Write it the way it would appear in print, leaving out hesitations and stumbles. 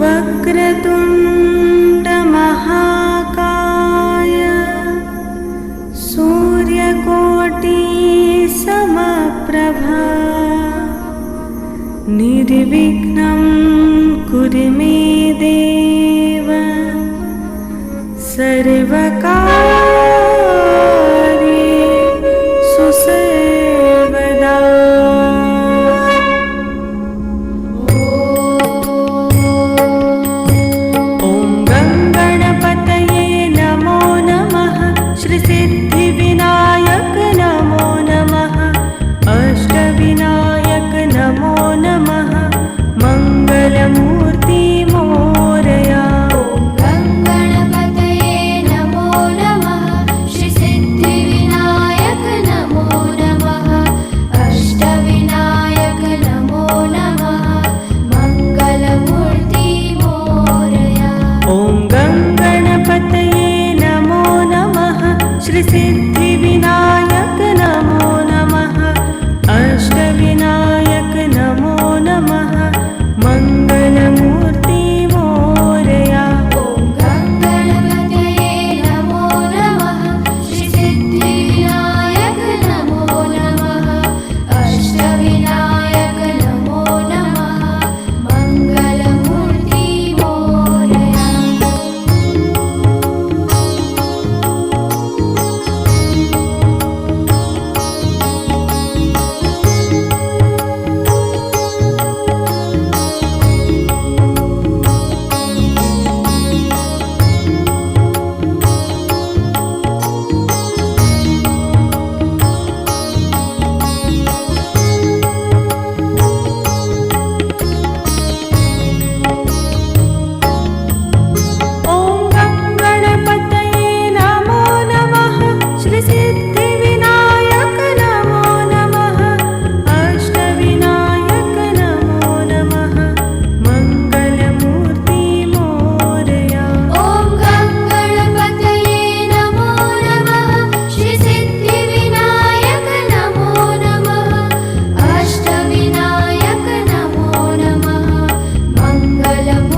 वक्रतुण्ड महाकाय सूर्यकोटि समप्रभा निर्विघ्नं कुरु मे देव सर्वकार्येषु सर्वदा। ॐ गङ्गणपतये नमो नमः। श्रीसिद्धिविनायक नमो नमः। अष्टविनायक नमो नमः। मङ्गलमूर्ति मोरया। गङ्गणपतये नमो नमः। श्रीसिद्धिविनायक नमो नमः। अष्टविनायक नमो नमः। मङ्गलमूर्ति मोरया। ॐ गङ्गणपतये नमो नमः। श्रीसिद्धिविनायक नमो नमः। अष्टविनायक नमो नमः। मङ्गलमूर्ति मोरया। ॐ गङ्गणपतये नमो नमः। श्रीसिद्धिविनायक नमो नमः। अष्टविनायक नमो नमः। मङ्गलमूर्ति मोरया। ॐ गङ्गणपतये नमो नमः। श्रीसिद्धिविनायक नमो नमः। अष्टविनायक नमो नमः। मङ्गलमूर्ति मोरया। ॐ गङ्गणपतये नमो नमः। श्रीसिद्धिविनायक नमो नमः। अष्टविनायक नमो नमः। मङ्गलमूर्ति